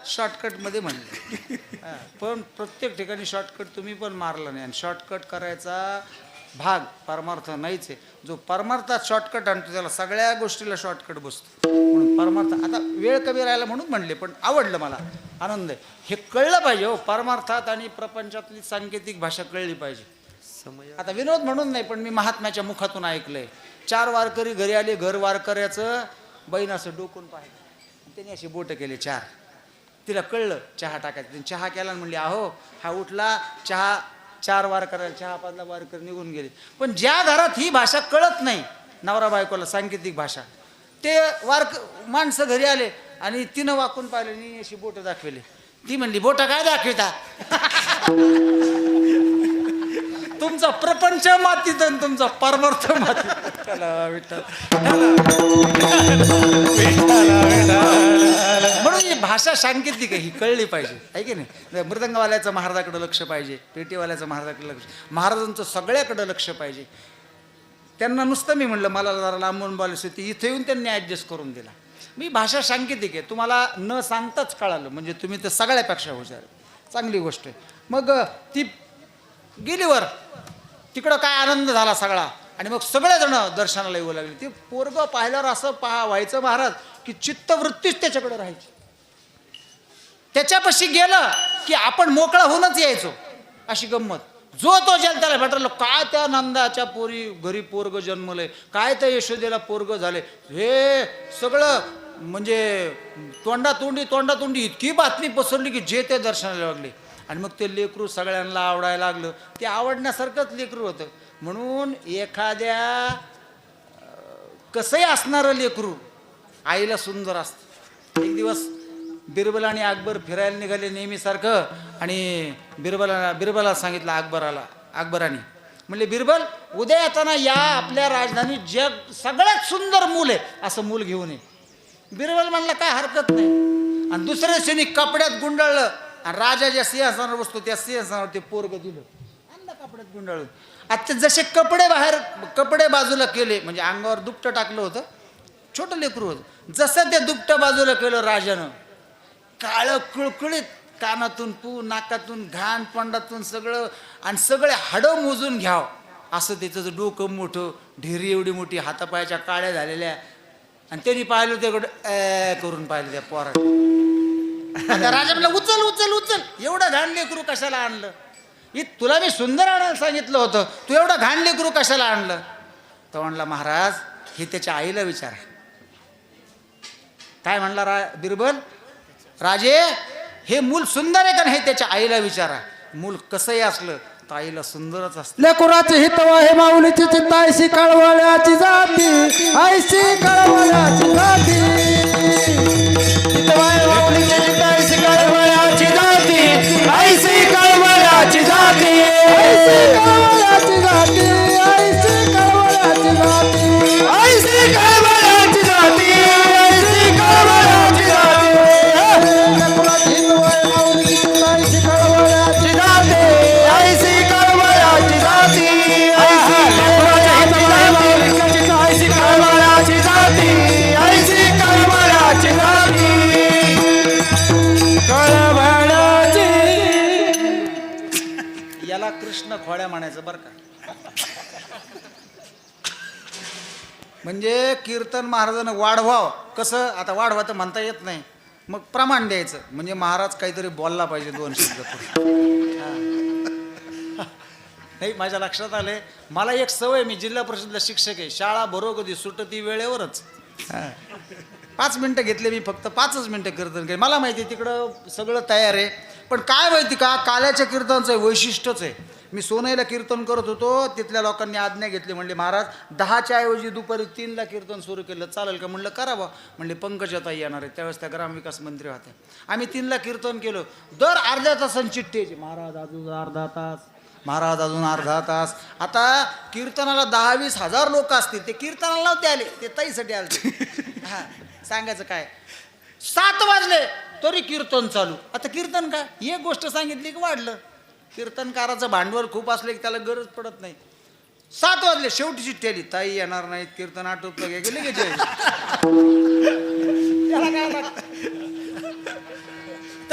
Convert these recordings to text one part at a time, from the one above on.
शॉर्टकटमध्ये म्हणले. पण प्रत्येक ठिकाणी शॉर्टकट तुम्ही पण मारला नाही. आणि शॉर्टकट करायचा भाग परमार्थ नाहीच आहे. जो परमार्थात शॉर्टकट आणतो त्याला सगळ्या गोष्टीला शॉर्टकट बसतो. म्हणून परमार्थ आता वेळ कमी राहायला म्हणून म्हणले, पण आवडलं मला, आनंद आहे. हे कळलं पाहिजे हो, परमार्थात आणि प्रपंचातली सांकेतिक भाषा कळली पाहिजे. आता विनोद म्हणून नाही, पण मी महात्म्याच्या मुखातून ऐकलंय. 4 वारकरी घरी आले, घर वारकऱ्याचं बाईनं असं डोकून पाहिलं, त्यांनी अशी बोटं केले 4. तिला कळलं चहा टाकायचं. चहा केला आणि म्हणली अहो हा उठला चहा 4 वारकऱ्याला चहा पाजला, वारकरी निघून गेले. पण ज्या घरात ही भाषा कळत नाही नवरा बायकोला सांकेतिक भाषा, ते माणसं घरी आले आणि तिनं वाकून पाहिलं आणि अशी बोटं दाखवली. ती म्हणली बोटं काय दाखविता? तुमचा प्रपंच मातीत आणि तुमचा परमार्थ मातीत. म्हणून ही भाषा सांकेतिक आहे, ही कळली पाहिजे, आहे की नाही. मृदंगवाल्याचं महाराजाकडे लक्ष पाहिजे, पेटीवाल्याचं महाराजाकडे लक्ष, महाराजांचं सगळ्याकडे लक्ष पाहिजे. त्यांना नुसतं मी म्हणलं मला जरा लांबून बोलायचं होती, इथे येऊन त्यांनी ॲडजस्ट करून दिला. मी भाषा सांकेतिक आहे, तुम्हाला न सांगताच कळालं म्हणजे तुम्ही तर सगळ्यापेक्षा हुशार, चांगली गोष्ट आहे. मग ती गेली वर, तिकडं काय आनंद झाला सगळा. आणि मग सगळेजण दर्शनाला येऊ लागले. ते पोरगं पाहिल्यावर असं व्हायचं महाराज की चित्तवृत्तीच त्याच्याकडे राहायची. त्याच्यापाशी गेलं की आपण मोकळा होऊनच यायचो, अशी गंमत. जो तो जेल त्याला भेटलो, काय त्या नंदाच्या पोरी घरी पोरग जन्मलंय, काय त्या यशोदेला पोरग झाले, हे सगळं म्हणजे तोंडातोंडी इतकी बातमी पसरली की जे ते दर्शनाला लागले. आणि मग ते लेकरू सगळ्यांना आवडायला लागलं. ते आवडण्यासारखंच लेकरू होतं. म्हणून एखाद्या कसंही असणारं लेकरू आईला सुंदर असतं. एक दिवस बिरबल आणि अकबर फिरायला निघाले नेहमीसारखं. आणि बिरबलाला सांगितलं अकबराने म्हणले बिरबल उद्या येताना या आपल्या राजधानीत जग सगळ्यात सुंदर मूल आहे असं मूल घेऊन ये. बिरबल म्हणला काय हरकत नाही. आणि दुसऱ्या दिवशी कपड्यात गुंडाळलं आणि राजा ज्या सिंहासनावर बसतो त्या सिंहासनावर ते पोरग दिलं, आणलं कपड्यात गुंडाळून. आता जसे कपडे बाजूला केले म्हणजे अंगावर दुपटं टाकलं होतं, छोटं लेकरू होतं, जसं ते दुपटं बाजूला केलं राजानं, काळं कुळकुळीत, कानातून पू, नाकातून घाण, तोंडातून सगळं, आणि सगळे हाडं मोजून घ्याव असं त्याचं डोकं मोठं, ढेरी एवढी मोठी, हातापायाच्या काळ्या झालेल्या. आणि त्यांनी पाहिलं ते करून पाहिलं त्या पोराने. राजा म्हणला उचल उचल उचल, एवढं घाण लेकरू कशाला आणलं? तुला मी सुंदर आणायला सांगितलं होतं, तू एवढं घाण लेकरू कशाला आणलं? तो म्हणला महाराज हे त्याच्या आईला विचारा. काय म्हणला बिरबल? राजे हे मूल सुंदर आहे का हे त्याच्या आईला विचारा. मूल कसंही असलं तर आईला सुंदरच असतं. लेकुराची हितवा हे माऊलीची चिंता, ऐशी कळवळ्याची जाती, ऐशी कळवळ्याची जाती, हितवा हे माऊलीची चिंता, ऐशी कळवळ्याची जाती, ऐशी कळवळ्याची जाती, ऐशी कळवळ्याची जाती, ऐशी कळवळ्याची जाती, ऐशी कळवळ्याची जाती, ऐशी कळवळ्याची जाती. लेकुराची हितवा हे माऊलीची चिंता, ऐशी कळवळ्याची जाती, ऐशी कळवळ्याची जाती, ऐशी कळवळ्याची जाती, ऐशी कळवळ्याची जाती, कळवळ्याची. याला कृष्ण खोड्या म्हणायचं बरं का. म्हणजे कीर्तन महाराजांना वाढवावं. कसं आता वाढवा तर म्हणता येत नाही, मग प्रमाण द्यायचं. म्हणजे महाराज काहीतरी बोलला पाहिजे 2 शब्द. नाही माझ्या लक्षात आले, मला एक सवय, मी जिल्हा परिषदला शिक्षक आहे, शाळा बरोबर सुटती वेळेवरच. 5 मिनटं घेतले मी, फक्त 5च मिनटं कीर्तन केले. मला माहिती आहे तिकडं सगळं तयार आहे, पण काय माहिती का काल्याच्या कीर्तनाचं वैशिष्ट्यच आहे. मी सोनईला कीर्तन करत होतो, तिथल्या लोकांनी आज्ञा घेतली, म्हणले महाराज 10च्या ऐवजी दुपारी 3ला कीर्तन सुरू केलं चालेल का? म्हणलं करावं. म्हणले पंकजाताई येणार आहे, त्यावेळेस त्या ग्रामविकास मंत्री होत्या. आम्ही 3ला कीर्तन केलं. दर अर्ध्या तासांची चिठ्ठी, महाराज अजून अर्धा तास, महाराज अजून अर्धा तास. आता कीर्तनाला 10-20 हजार लोक असतील, ते कीर्तनाला नव्हते आले, ते ताईसाठी आले. हां सांगायचं काय, 7 वाजले तरी कीर्तन चालू. आता कीर्तन काय, एक गोष्ट सांगितली की वाढलं. कीर्तनकाराचं भांडवल खूप असले की त्याला गरज पडत नाही. 7 वाजले शेवटी चिठ्ठी आली, ताई येणार नाहीत, कीर्तन आटोपलं गेले गेले.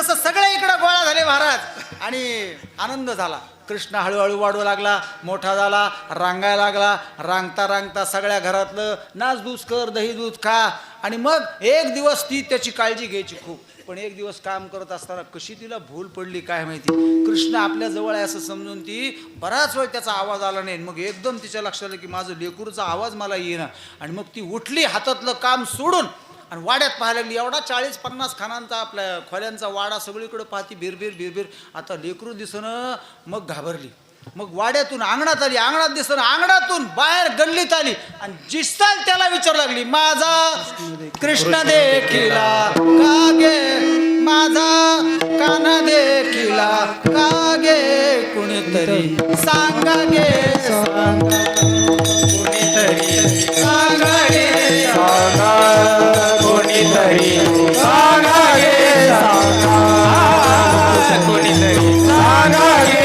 तसं सगळे इकडं गोळा झाले महाराज आणि आनंद झाला. कृष्ण हळूहळू वाढू लागला, मोठा झाला, रांगायला लागला. रांगता रांगता सगळ्या घरातलं नाच दूध कर, दही दूध खा. आणि मग एक दिवस ती त्याची काळजी घ्यायची खूप. पण एक दिवस काम करत असताना कशी तिला भूल पडली काय माहिती. कृष्ण आपल्या जवळ आहे असं समजून ती बराच वेळ त्याचा आवाज आला नाही. मग एकदम तिच्या लक्षात आलं की माझं लेकरूचा आवाज मला येईना. आणि मग ती उठली हातातलं काम सोडून आणि वाड्यात पाहायला लागली. एवढा 40-50 खानांचा आपल्या खोल्यांचा वाडा, सगळीकडे पाहती बिरबिर बिरबिर. आता लेकरू दिसणं. मग घाबरली. मग वाड्यातून अंगणात आली, अंगणात दिसणं, अंगणातून बाहेर गल्लीत आली आणि जिस्ताल त्याला विचारू लागली, माझा कृष्ण देखिला का गे, माझा काना देखिला का गे, कुणीतरी सांगा गे, कुणीतरी सांगा गे, कोणीतरी सांगा गे, कोणीतरी सांगा गे,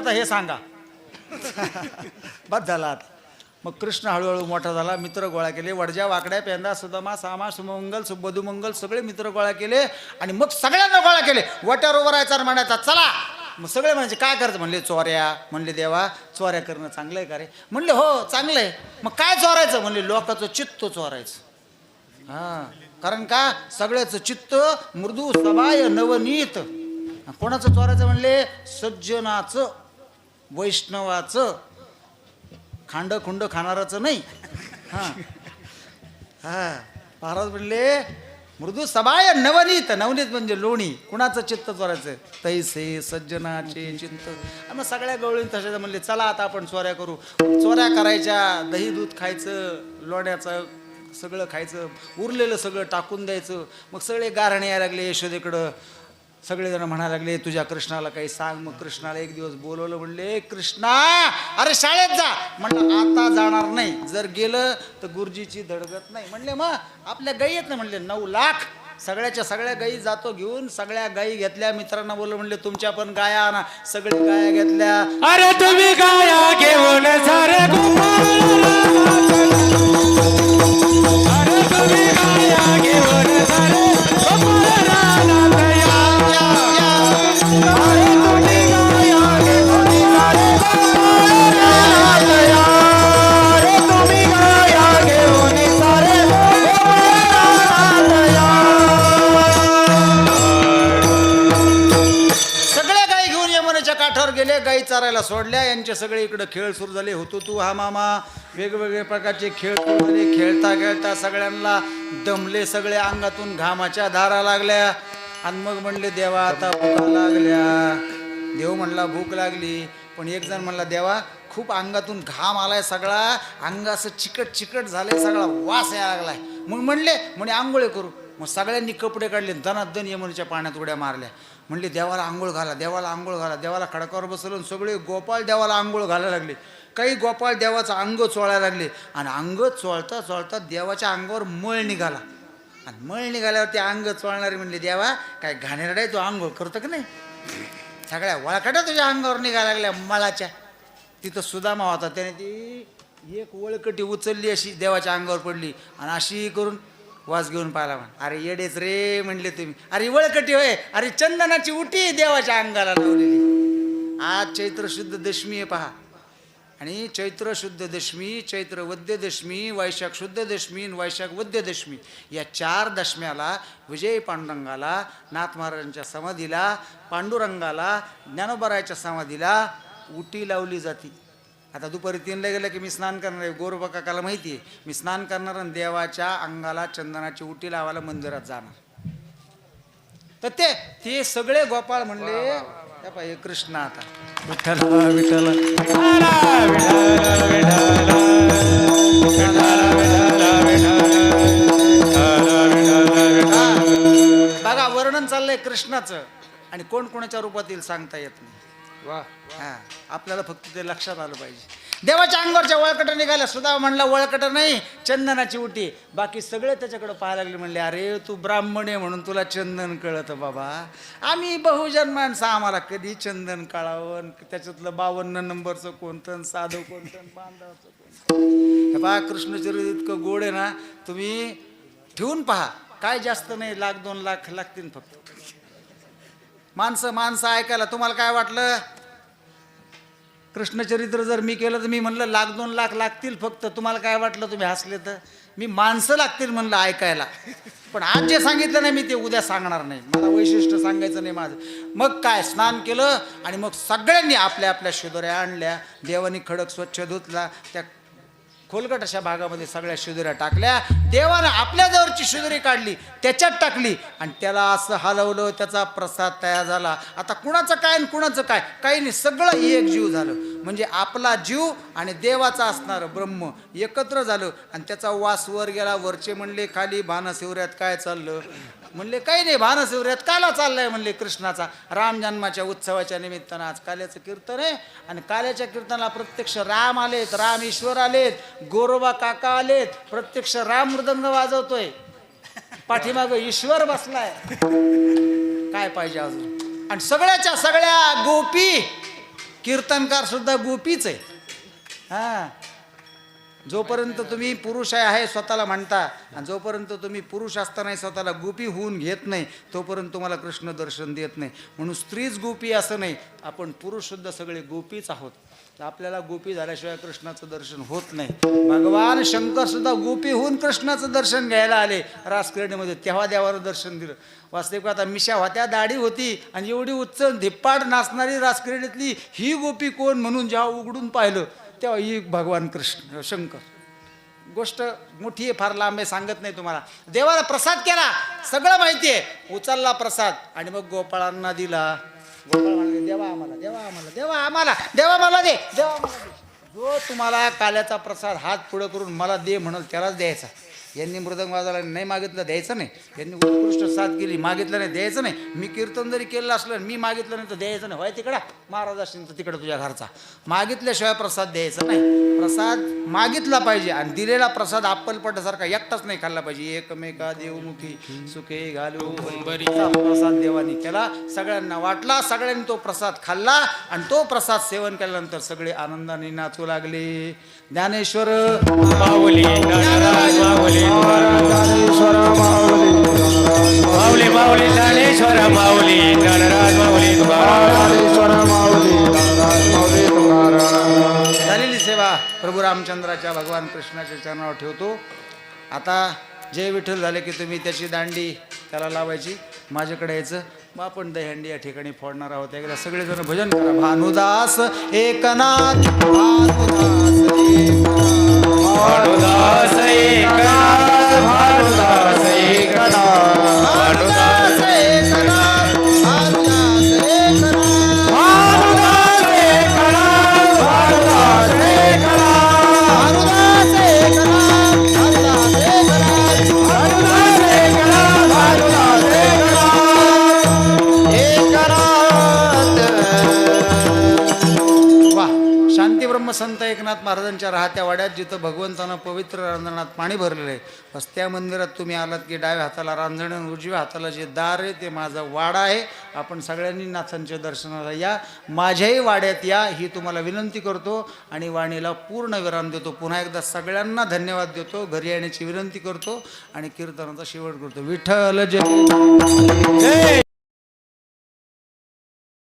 हे सांगा. बस झाला. मग कृष्ण हळूहळू मोठा झाला. मित्र गोळा केले. वडजा, वाकड्या, पेंदा, सुदामा, सामा, सुमंगल, सुबधुमंगल सगळे मित्र गोळा केले. आणि मग सगळ्यांना गोळा केले. वाट्यावर उभं राहायचा आणि म्हणायचा चला. मग सगळे म्हणायचे काय करायचं. म्हणले चोऱ्या. म्हणले देवा चोऱ्या करणं चांगलं आहे का रे. म्हणले हो चांगलं आहे. मग काय चोरायचं. म्हणले लोकांचं चित्त चोरायचं. हां, कारण का सगळ्याचं चित्त मृदू सबाय नवनीत. कोणाचं चोरायचं. म्हणले सज्जनाचं, वैष्णवाचं, खांड खुंड खाणाराचं नाही. हां हां, महाराज म्हणले मृदू सबाय नवनीत. नवनीत म्हणजे लोणी. कुणाचं चित्त चोरायचं. तैसे सज्जनाचे चित्त. मग सगळ्या गवळीन तशाचं म्हणले चला आता आपण चोऱ्या करू. चोऱ्या करायच्या. दही दूध खायचं, लोण्याचं सगळं खायचं, उरलेलं सगळं टाकून द्यायचं. मग सगळे गारणे यायला लागले यशोदेकडं. सगळेजण म्हणायला लागले तुझ्या कृष्णाला काही सांग. मग कृष्णाला एक दिवस बोलवलं. म्हणले कृष्णा अरे शाळेत जा. म्हणलं आता जाणार नाही. जर गेलं तर गुरुजीची धडगत नाही. म्हणले मग आपल्या गाई येत नाही. म्हणले 9 लाख सगळ्याच्या सगळ्या गाई जातो घेऊन. सगळ्या गाई घेतल्या. मित्रांना बोललं. म्हणले तुमच्या पण गाया आणा. सगळी गाया घेतल्या. अरे तुम्ही गाया घेऊन सारे गेले. गाई चारायला सोडल्या. यांचे सगळे इकडे खेळ सुरू झाले. होतो तू हा मामा. वेगवेगळे प्रकारचे खेळ सुरू झाले. खेळता खेळता सगळ्यांना दमले. सगळे अंगातून घामाच्या धारा लागल्या. आणि मग म्हणले देवा आता भूका लागल्या. देव म्हणला भूक लागली. पण एक जण म्हणला देवा खूप अंगातून घाम आलाय. सगळा अंग असं चिकट चिकट झालंय. सगळा वास यायला लागलाय. मग म्हणे आंघोळे करू. मग सगळ्यांनी कपडे काढले. दनादन यमुनेच्या पाण्यात उड्या मारल्या. म्हणले देवाला आंघोळ घाला, देवाला आंघोळ घाला. देवाला खडकावर बसवलं. सगळे गोपाळ देवाला आंघोळ घालायला लागले. काही गोपाळ देवाचं अंग चोळायला लागले. आणि अंग चोळता चोळता देवाच्या अंगावर मळ निघाला. आणि मळ निघाल्यावर ते अंग चोळणारे म्हणले देवा काय घाणेरडा आहे, तू आंघोळ करतो का नाही. सगळ्या वळखट्या तुझ्या अंगावर निघायला लागल्या मळाच्या. तिथं सुदामा होता. त्याने ती एक वळकटी उचलली अशी देवाच्या अंगावर पडली. आणि अशी करून वास घेऊन पाहिला. अरे येडेच रे म्हणले तुम्ही. अरे वळकटी होय. अरे चंदनाची उटी देवाच्या अंगाला लावलेली. आज चैत्र शुद्ध दशमी आहे पहा. आणि चैत्र शुद्ध दशमी, चैत्र वद्य दशमी, वैशाख शुद्ध दशमी आणि वैशाख वद्य दशमी या 4 दशम्याला विजय पांडुरंगाला, नाथ महाराजांच्या समाधीला, पांडुरंगाला, ज्ञानोबरायाच्या समाधीला उटी लावली जाते. आता दुपारी 3ला गेलं की मी स्नान करणार आहे. गोरोबा काकाला माहिती आहे मी स्नान करणार आणि देवाच्या अंगाला चंदनाची उटी लावायला मंदिरात जाणार. तर ते सगळे गोपाळ म्हणले त्या पाहिजे कृष्ण आता विठ्ठल विठ्ठल बघा वर्णन चाललंय कृष्णाचं आणि कोण कोणाच्या रूपात येईल सांगता येत नाही. हा आपल्याला फक्त ते लक्षात आलं पाहिजे. देवाच्या अंगावरच्या वळकट निघाल्या. सुद्धा म्हणला वळकट नाही चंदनाची उटी. बाकी सगळे त्याच्याकडे पाहायला लागले. म्हणले अरे तू ब्राह्मण आहे म्हणून तुला चंदन कळत बाबा, आम्ही बहुजन माणसं आम्हाला कधी चंदन कळावं. त्याच्यातलं 52 नंबरचं कोणतं, साधं कोणतं, बांधावचं कोणतं. हे पहा कृष्णचरित्र इतकं गोड आहे ना, तुम्ही ठेवून पहा. काय जास्त नाही, 1,00,000-2 लाख लागतील फक्त. माणसं ऐकायला. तुम्हाला काय वाटलं कृष्णचरित्र जर मी केलं तर मी म्हणलं 1,00,000-2 लाख लागतील फक्त. तुम्हाला काय वाटलं, तुम्ही हसले तर? मी माणसं लागतील म्हणलं ऐकायला. पण आज जे सांगितलं नाही मी ते उद्या सांगणार नाही. मला वैशिष्ट्य सांगायचं नाही माझं. मग काय स्नान केलं आणि मग सगळ्यांनी आपल्या आपल्या शिदोऱ्या आणल्या. देवानी खडक स्वच्छ धुतला. त्या खोलगट अशा भागामध्ये सगळ्या शिदोऱ्या टाकल्या. देवानं आपल्याजवळची शिदोरी काढली त्याच्यात टाकली आणि त्याला असं हलवलं. त्याचा प्रसाद तयार झाला. आता कुणाचं काय आणि कुणाचं काय काही नाही, सगळं एक जीव झालं. म्हणजे आपला जीव आणि देवाचा असणारं ब्रह्म एकत्र झालं आणि त्याचा वास वर गेला. वरचे म्हणले खाली भानशिवऱ्यात काय चाललं? म्हणले काही नाही, भानशिवऱ्यात काला चाललाय म्हणले कृष्णाचा. राम जन्माच्या उत्सवाच्या निमित्तानं आज काल्याचं कीर्तन आहे आणि काल्याच्या कीर्तनाला प्रत्यक्ष राम आलेत, राम ईश्वर आलेत, गोरोबा काका आलेत. प्रत्यक्ष राम मृदंग वाजवतोय, पाठीमागं ईश्वर बसलाय. काय पाहिजे अजून? आणि सगळ्याच्या सगळ्या गोपी, कीर्तनकार सुद्धा गोपीच आहे. हा जोपर्यंत तुम्ही पुरुष आहे स्वतःला म्हणता आणि जोपर्यंत तुम्ही पुरुष असताना स्वतःला गोपी होऊन घेत नाही तोपर्यंत तुम्हाला कृष्ण दर्शन देत नाही. म्हणून स्त्रीच गोपी असं नाही, आपण पुरुष सुद्धा सगळे गोपीच आहोत. आपल्याला गोपी झाल्याशिवाय कृष्णाचं दर्शन होत नाही. भगवान शंकर सुद्धा गोपी होऊन कृष्णाचं दर्शन घ्यायला आले रासक्रीडेमध्ये. तेव्हा देवानं दर्शन दिलं. वास्तविक आता मिशा होत्या, दाढी होती आणि एवढी उच्च धिप्पाड नाचणारी रासक्रीडेतली ही गोपी कोण म्हणून जेव्हा उघडून पाहिलं तेव्हा ही भगवान कृष्ण शंकर. गोष्ट मोठी आहे, फार लांब आहे, सांगत नाही तुम्हाला. देवाला प्रसाद केला, सगळं माहिती आहे. उचलला प्रसाद आणि मग गोपाळांना दिला. गोपाळ म्हणाले देवा आम्हाला, देवा आम्हाला, देवा आम्हाला, देवा मला दे, देवा मला दे. जो तुम्हाला काल्याचा प्रसाद हात पुढं करून मला दे म्हणाल त्यालाच द्यायचा. यांनी मृदंग वाजवला नाही मागितलं द्यायचं नाही. यांनी उत्कृष्ट साथ केली मागितलं नाही द्यायचं नाही. मी कीर्तन जरी केलं असलं मी मागितलं नाही तर द्यायचं नाही. व्हाय तिकडा महाराज असतील तर तिकडं तुझ्या घरचा. मागितल्याशिवाय प्रसाद द्यायचा नाही. प्रसाद मागितला पाहिजे आणि दिलेला प्रसाद अप्पलपटासारखा एकटाच नाही खाल्ला पाहिजे. एकमेका देवमुखी सुखे घालू प्रसाद देवानी केला, सगळ्यांना वाटला, सगळ्यांनी तो प्रसाद खाल्ला आणि तो प्रसाद सेवन केल्यानंतर सगळे आनंदाने नाचू लागले. ज्ञानेश्वर माऊली माऊली माऊली माऊली ज्ञानेश्वर माऊली ज्ञानराज माऊली झालेली सेवा प्रभू रामचंद्राच्या भगवान कृष्णाच्या चरणावर ठेवतो. आता जय विठ्ठल झाले की तुम्ही त्याची दांडी त्याला लावायची. माझ्याकडे यायचं. मग आपण दहीहंडी या ठिकाणी फोडणार आहोत. एकदा सगळेजण भजन करा. भानुदास एकनाथ, भानुदास भानुदास एकनाथ, भानुदास एकनाथ, भानुदास एकनाथ, भानुदास एकनाथ, भानुदास एकनाथ, भानुदास एकनाथ, भानुदास एकनाथ, भानुदास एकनाथ, भानुदास एकनाथ, भानुदास वा. शांती ब्रह्म संत एकनाथ महाराजांच्या राहत्या वाड्यात जिथं भगवंतानं पवित्र रांजणात पाणी भरलेलं आहे. बस त्या मंदिरात तुम्ही आलात की डाव्या हाताला रांजण आणि उजव्या हाताला जे दार आहे ते माझा वाडा आहे. आपण सगळ्यांनी नाथांच्या दर्शनाला या. माझ्याही वाड्यात या ही तुम्हाला विनंती करतो आणि वाणीला पूर्ण विराम देतो. पुन्हा एकदा सगळ्यांना धन्यवाद देतो. घरी येण्याची विनंती करतो आणि कीर्तनाचा शेवट करतो. विठ्ठल जय.